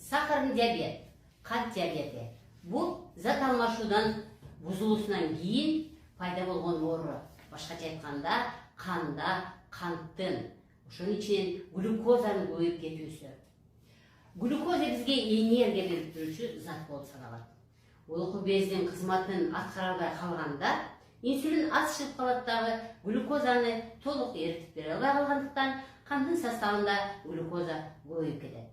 сахарный диабет, кант диабети. Бұл зат алмашудан бұзылысынан кейін пайда болған оры. Башқаша айтқанда, қанда қанттың, ошонун ичинен глюкозаның көбөйүп кетүүсү. Глюкоза бизге энергия берип турчу зат болуп саналат. Уйку бездин кызматын аткара албай калганда инсулин аз чыгып калат дагы, глюкозаны толук эритип бере албай калгандыктан кандын составында глюкоза көбөйүп кетет.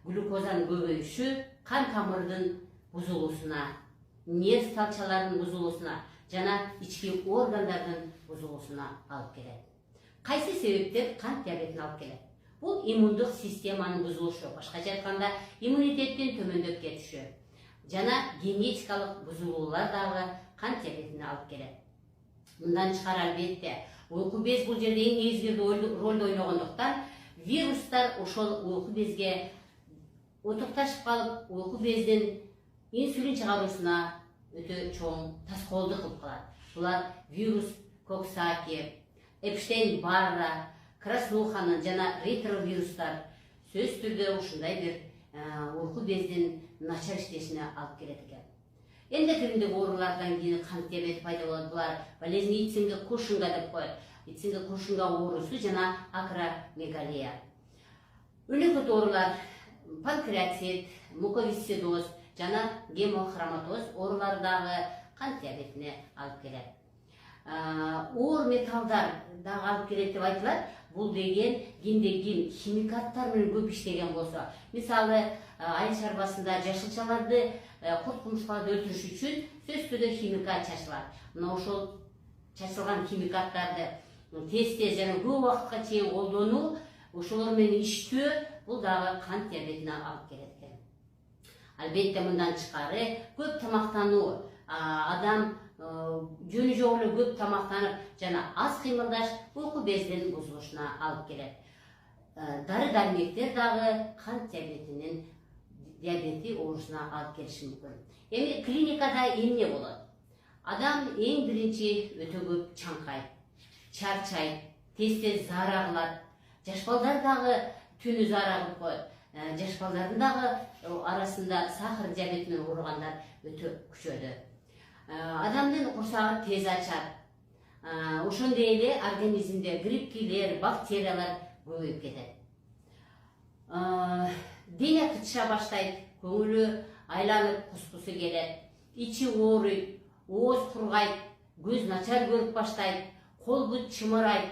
Глюкозанын көбөйүшү кан тамырдын бузулуусуна, нерв талчаларынын бузулуусуна жана ички органдардын бузулуусуна алып келет. Кайсы себептер кант диабетин алып келет? Бул иммундук системанын бузулушу, башкача айтканда иммунитеттин төмөндөп кетиши жана генетикалык бузулуулар дагы кант диабетине алып келет. Мындан тышкары албетте уйку без бул жерде эң негизги ролду ойногондуктан вирустар ошол уйку безге отукташып калып, уйку бездин инсулин чыгаруусуна өтө чоң тоскоолдук кылып калат. Булар вирус Коксаки, Эпштейн-Барра, краснуханын жана ретровирустар сөз түрдө ушундай бир уйку бездин начар иштешине алып келет экен. Эндокриндик оорулардан кийин кант диабети пайда болот. Булар болезнь Ицинга Кушинга деп коет. Ицинга Кушинга оорусу жана акромегалия. Өнөкөт оорулар панкреатит, муковисцидоз жана гемохроматоз оорулары дагы кант диабетине алып келет. Оор металлдар дагы алып келет деп айтылат. Бул деген кимде-ким химикаттар менен көп иштеген болсо, мисалы айыл чарбасында жашылчаларды, курт-кумурскаларды өлтүрүш үчүн сөз түрдө химикат чачылат. Мына ошол чачылган химикаттарды тез жана көп убакытка чейин колдонуу, ошолор менен иштөө бул дагы кант диабетине алып келет экен. Албетте мындан тышкары көп тамактануу, адам жөнү жок эле көп тамактанып жана аз кыймылдаш уйку бездин бузулушуна алып келет. Дары-дармектер дагы кант диабети оорусуна алып келиши мүмкүн. Эми клиникада эмне болот? Адам эң биринчи өтө көп чаңкайт, чарчайт, тез заара кылат. Жаш балдар дагы түнү заара кылып коет. Жаш балдардын дагы арасында сахар диабетине ооругандар өтө күчөдү. Адамдын курсагы тез ачат. Ошондой эле организмде гриппкилер, бактериялар көбөйүп кетет. Дене кычыша баштайт, көңүлү айланып кускусу келет, ичи ооруйт, ооз кургайт, көз начар көрүп баштайт, кол бут чымырайт,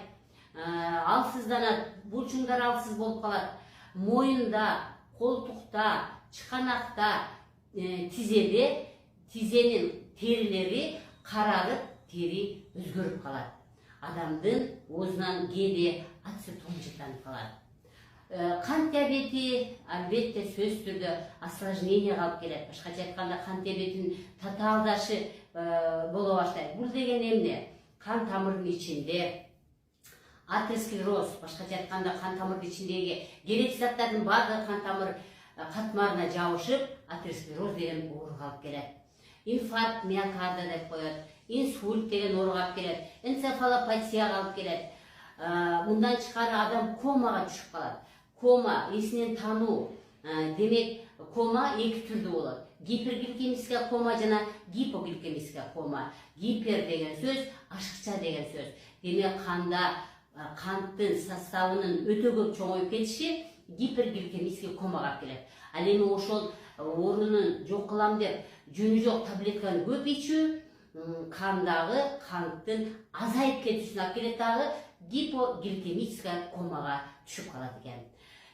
алсызданат, булчуңдар алсыз болуп калат. Моюнда, колтукта, чыканакта, тизеде тизенин терилери карарып, тери өзгөрүп калат. Адамдын оозунан кээде ацетон жыттанып калат. Кант диабети албетте сөз түрдө осложненияга алып келет. Башкача айтканда кант диабетинин татаалдашы боло баштайт. Бул деген эмне? Кан тамырынын ичинде атеросклероз, башкача айтканда кан тамырдын ичиндеги керектүү заттардын баардыгы кан тамыр катмарына жабышып, атеросклероз деген ооруга алып келет. Инфаркт миокарда деп коет, инсульт деген ооруга алып келет, энцефалопатияга алып келет. Мындан тышкары адам комага түшүп калат. Кома, эсинен тануу. Демек, кома эки түрдүү болот. Гипергликемическая кома жана гипогликемическая кома. Гипер деген сөз, ашыкча деген сөз. Демек, канда канттын составынын өтө көп чоңоюп кетиши гипергликемический комага алып келет. Ал эми ошол оорунун жок кылам деп жөнү жок таблетканы көп ичүү кандагы канттын азайып кетүүсүнө алып келет, дагы гипогликемическая комага түшүп калат экен.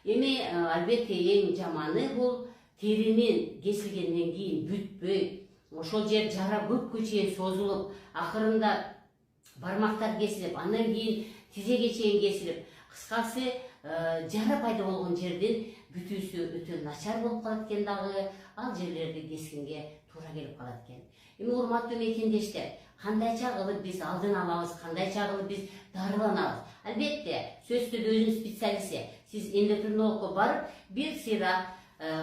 Эми албетте эң жаманы бул теринин кесилгенден кийин бүтпөй, ошол жер жара көпкө чейин созулуп, акырында бармактар кесилип, андан кийин тизеге чейин кесилип, кыскасы жара пайда болгон жердин бүтүүсү өтө начар болуп калат экен, дагы ал жерлерди кескенге туура келип калат экен. Эми урматтуу мекендештер, кандайча кылып биз алдын алабыз, кандайча кылып биз дарыланабыз? Албетте, сөз түрдө өзүнүн специалисти, сиз эндокринологко барып, бир сыйра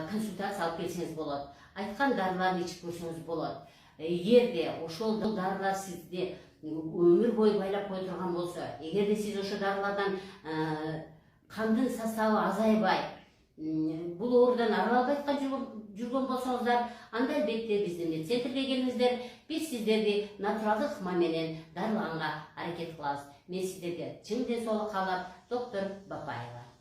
консультация алып келсеңиз болот. Айткан дарыларды ичип көрсөңүз болот. Эгерде ошол дарылар сизди өмүр бою байлап кое турган болсо, эгерде сиз ошол дарылардан кандын составы азайбай, бул оорудан арыла албай жүргөн болсоңуздар, анда албетте биздин медцентрге келиңиздер. Биз сиздерди натуралдык ыкма менен дарылаганга аракет кылабыз. Мен сиздерге чың ден соолук каалап, доктор Бапаева.